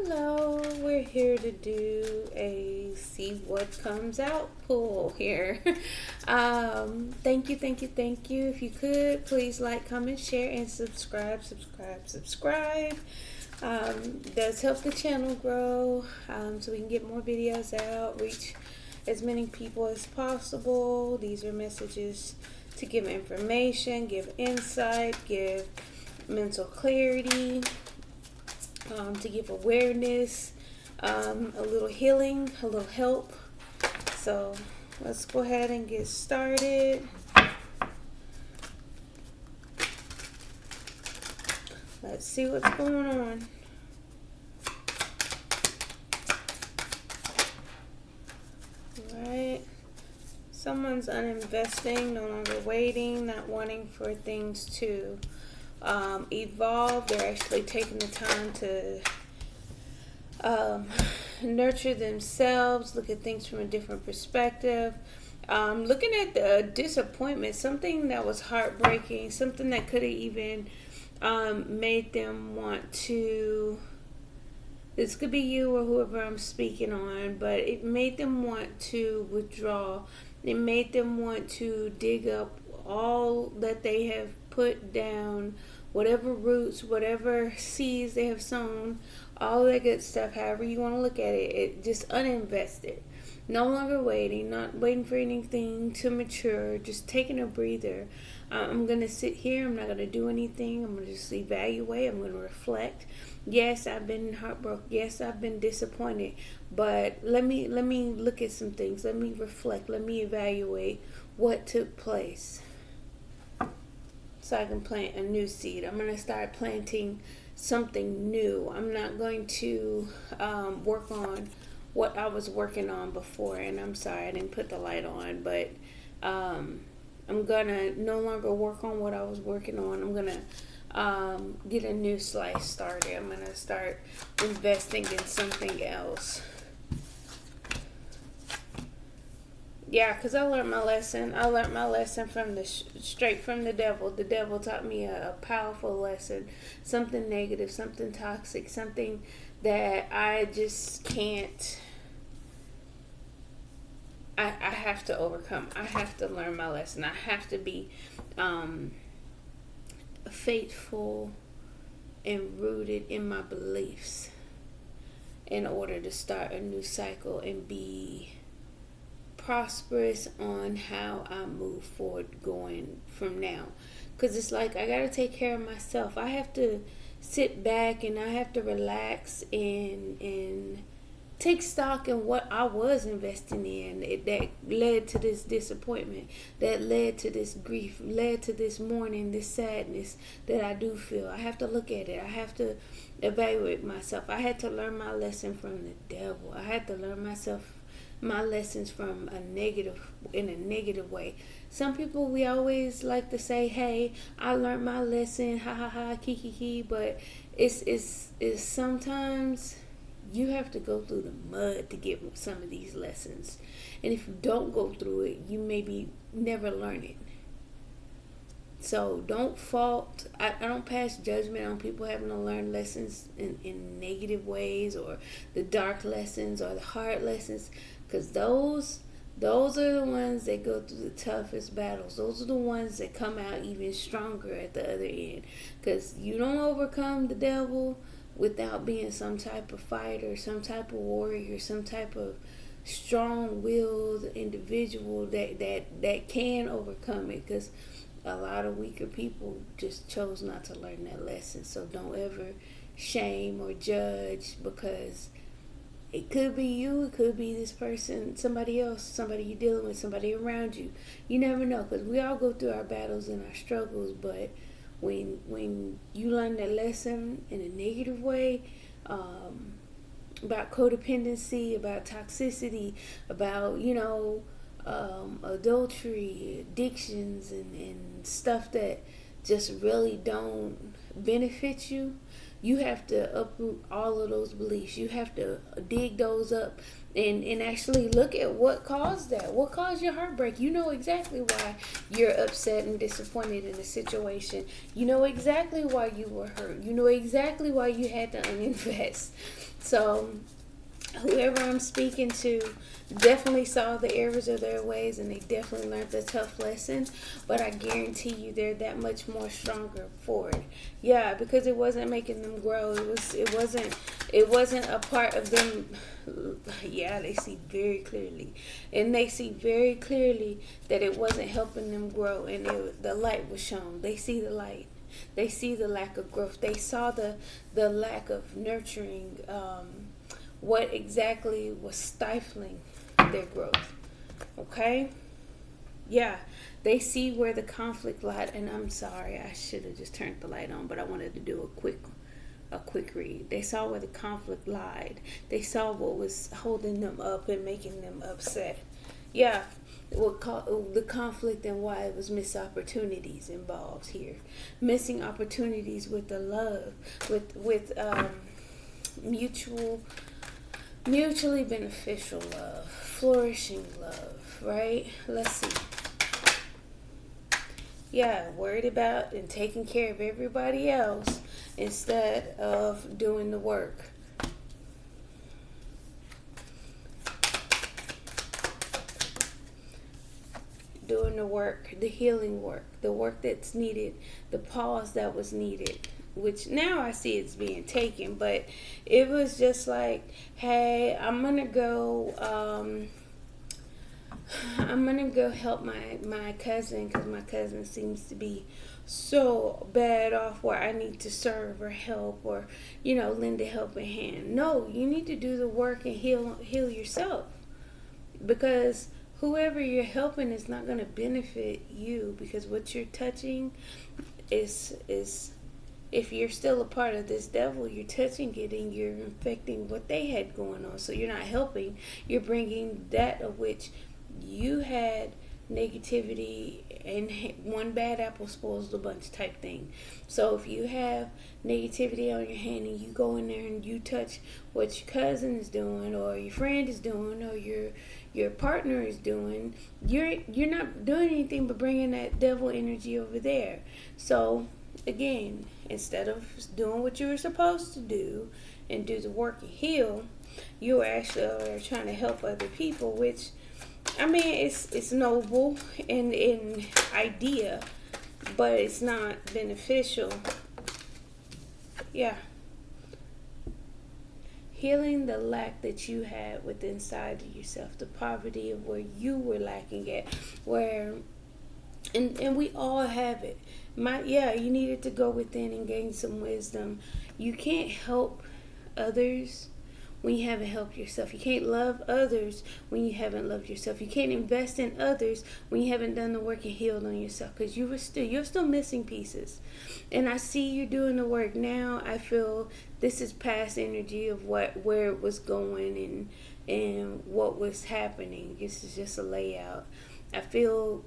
Hello, we're here to do a see what comes out pull here. Thank you. If you could, please like, comment, share, and subscribe. Does help the channel grow so we can get more videos out, reach as many people as possible. These are messages to give information, give insight, give mental clarity, to give awareness, a little healing, a little help. So let's go ahead and get started. Let's see what's going on. Alright. Someone's uninvesting, no longer waiting, not wanting for things to evolve. They're actually taking the time to nurture themselves, look at things from a different perspective. Looking at the disappointment, something that was heartbreaking, something that could have even made them want to, this could be you or whoever I'm speaking on, but it made them want to withdraw. It made them want to dig up all that they have put down, whatever roots, whatever seeds they have sown, all that good stuff, however you want to look at it, it just uninvested. No longer waiting, not waiting for anything to mature, just taking a breather. I'm going to sit here, I'm not going to do anything, I'm going to just evaluate, I'm going to reflect. Yes, I've been heartbroken, yes, I've been disappointed, but let me look at some things, let me reflect, let me evaluate what took place, so I can plant a new seed. I'm going to start planting something new. I'm not going to work on what I was working on before. And I'm sorry I didn't put the light on, but I'm going to no longer work on what I was working on. I'm going to get a new slice started. I'm going to start investing in something else. Yeah, because I learned my lesson. I learned my lesson from straight from the devil. The devil taught me a powerful lesson. Something negative, something toxic, something that I just can't. I have to overcome. I have to learn my lesson. I have to be faithful and rooted in my beliefs in order to start a new cycle and be prosperous on how I move forward going from now. Because it's like I got to take care of myself. I have to sit back and I have to relax and take stock in what I was investing in that led to this disappointment, that led to this grief, led to this mourning, this sadness that I do feel. I have to look at it. I have to evaluate myself. I had to learn my lesson from the devil. I had to learn my lessons from in a negative way. Some people, we always like to say, hey, I learned my lesson, ha ha ha, kiki, but it's sometimes you have to go through the mud to get some of these lessons. And if you don't go through it, you maybe never learn it. So don't fault. I don't pass judgment on people having to learn lessons in negative ways, or the dark lessons or the hard lessons, because those are the ones that go through the toughest battles. Those are the ones that come out even stronger at the other end, because you don't overcome the devil without being some type of fighter, some type of warrior, some type of strong-willed individual that can overcome it, because a lot of weaker people just chose not to learn that lesson. So don't ever shame or judge, because it could be you, it could be this person, somebody else, somebody you're dealing with, somebody around you. You never know, because we all go through our battles and our struggles, but when you learn that lesson in a negative way, about codependency, about toxicity, about, adultery, addictions, and stuff that just really don't benefit you, You have to uproot all of those beliefs. You have to dig those up and actually look at what caused that. What caused your heartbreak? You know exactly why you're upset and disappointed in the situation. You know exactly why you were hurt. You know exactly why you had to uninvest. So whoever I'm speaking to definitely saw the errors of their ways, and they definitely learned the tough lesson, but I guarantee you they're that much more stronger for it. Yeah, because it wasn't making them grow. It wasn't a part of them. Yeah, they see very clearly, and they see very clearly that it wasn't helping them grow, and the light was shown. They see the light. They see the lack of growth. They saw the lack of nurturing, what exactly was stifling their growth. Okay? Yeah, they see where the conflict lied, and I'm sorry, I should have just turned the light on, but I wanted to do a quick read. They saw where the conflict lied. They saw what was holding them up and making them upset. Yeah, the conflict and why it was missed opportunities involved here. Missing opportunities with the love, with mutually beneficial love, flourishing love, right? Let's see. Yeah, worried about and taking care of everybody else instead of doing the work. Doing the work, the healing work, the work that's needed, the pause that was needed, which now I see it's being taken, but it was just like, hey, I'm gonna go help my cousin, because my cousin seems to be so bad off where I need to serve or help or lend a helping hand. No, you need to do the work and heal yourself, because whoever you're helping is not going to benefit you, because what you're touching is if you're still a part of this devil, you're touching it and you're infecting what they had going on. So you're not helping. You're bringing that of which you had negativity, and one bad apple spoils the bunch type thing. So if you have negativity on your hand and you go in there and you touch what your cousin is doing or your friend is doing or your partner is doing, you're not doing anything but bringing that devil energy over there. So again, instead of doing what you were supposed to do and do the work and heal, you actually are trying to help other people, which it's noble in idea, but it's not beneficial. Yeah. Healing the lack that you had within inside of yourself, the poverty of where you were lacking at, and we all have it. You needed to go within and gain some wisdom. You can't help others when you haven't helped yourself. You can't love others when you haven't loved yourself. You can't invest in others when you haven't done the work and healed on yourself, because you're still missing pieces. And I see you doing the work now. I feel this is past energy of where it was going and what was happening. This is just a layout. I feel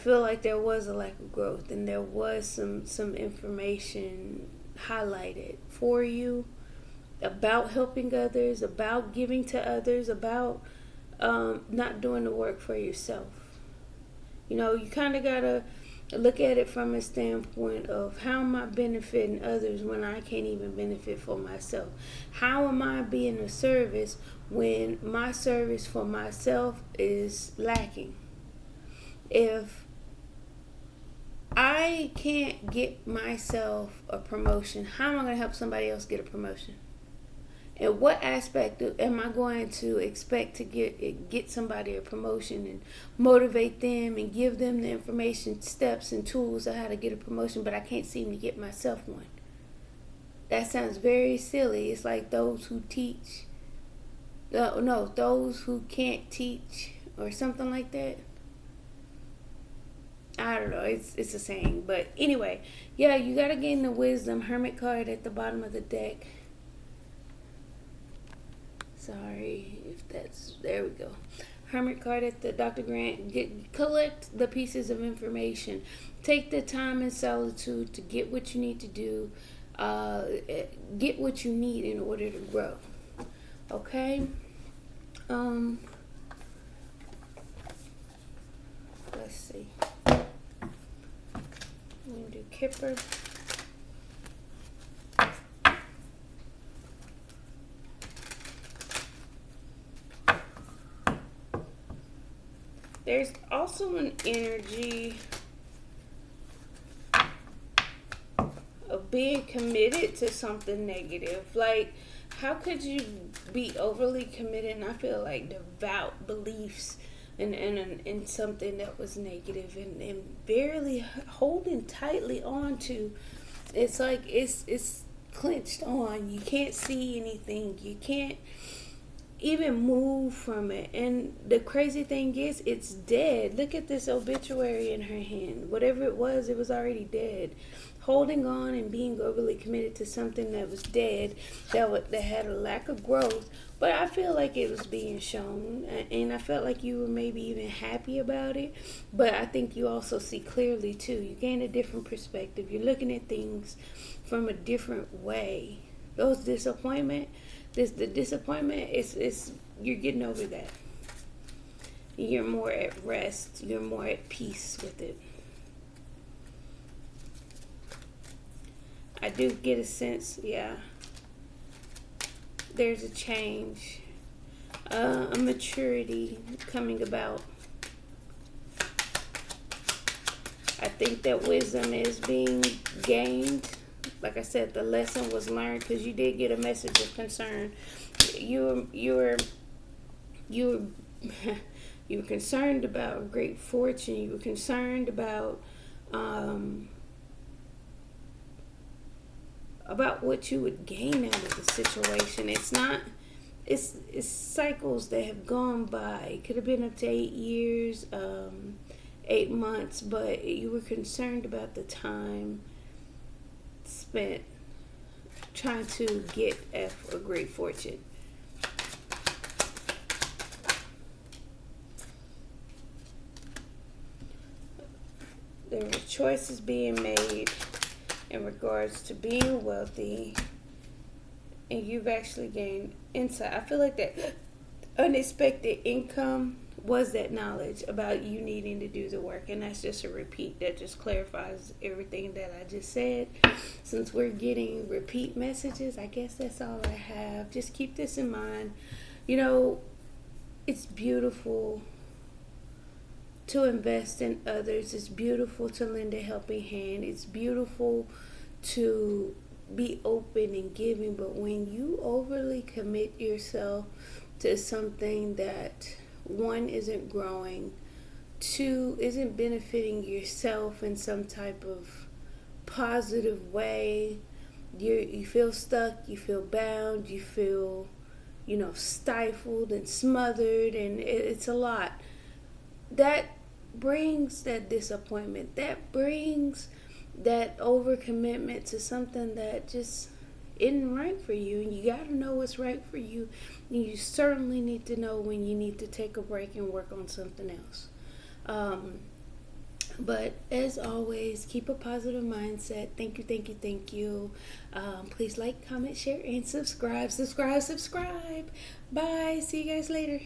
like there was a lack of growth, and there was some information highlighted for you about helping others, about giving to others, about not doing the work for yourself. You kind of gotta look at it from a standpoint of, how am I benefiting others when I can't even benefit for myself? How am I being of service when my service for myself is lacking? If I can't get myself a promotion, how am I going to help somebody else get a promotion? And what aspect am I going to expect to get somebody a promotion and motivate them and give them the information, steps, and tools of how to get a promotion, but I can't seem to get myself one? That sounds very silly. It's like those who teach. No, those who can't teach, or something like that. I don't know. It's a saying. But anyway, yeah, you got to gain the wisdom. Hermit card at the bottom of the deck. Sorry if that's... There we go. hermit card at the Dr. Grant. Collect the pieces of information. Take the time and solitude to get what you need to do. Get what you need in order to grow. Okay? Let's see. We're going to do Kipper. There's also an energy of being committed to something negative. Like, how could you be overly committed? And I feel like devout beliefs in something that was negative and barely holding tightly on to. It's like it's clenched on. You can't see anything. You can't even move from it. And the crazy thing is, it's dead. Look at this obituary in her hand. Whatever it was already dead. Holding on and being overly committed to something that was dead, that had a lack of growth. But I feel like it was being shown, and I felt like you were maybe even happy about it. But I think you also see clearly too. You gain a different perspective. You're looking at things from a different way. The disappointment is you're getting over that. You're more at rest. You're more at peace with it. I do get a sense, yeah, there's a change, a maturity coming about. I think that wisdom is being gained. Like I said, the lesson was learned, because you did get a message of concern. You were concerned about great fortune. You were concerned about what you would gain out of the situation. It's cycles that have gone by. It could have been up to 8 years, 8 months, but you were concerned about the time spent trying to get a great fortune. There were choices being made in regards to being wealthy, and you've actually gained insight. I feel like that unexpected income was that knowledge about you needing to do the work, and that's just a repeat that just clarifies everything that I just said. Since we're getting repeat messages, I guess that's all I have. Just keep this in mind. It's beautiful to invest in others. It's beautiful to lend a helping hand. It's beautiful to be open and giving, but when you overly commit yourself to something that, one, isn't growing, two, isn't benefiting yourself in some type of positive way, you feel stuck, you feel bound, you feel stifled and smothered, and it's a lot. That brings that disappointment. That brings that overcommitment to something that just isn't right for you. And you got to know what's right for you. And you certainly need to know when you need to take a break and work on something else. But as always, keep a positive mindset. Thank you, thank you, thank you. Please like, comment, share, and subscribe. Bye. See you guys later.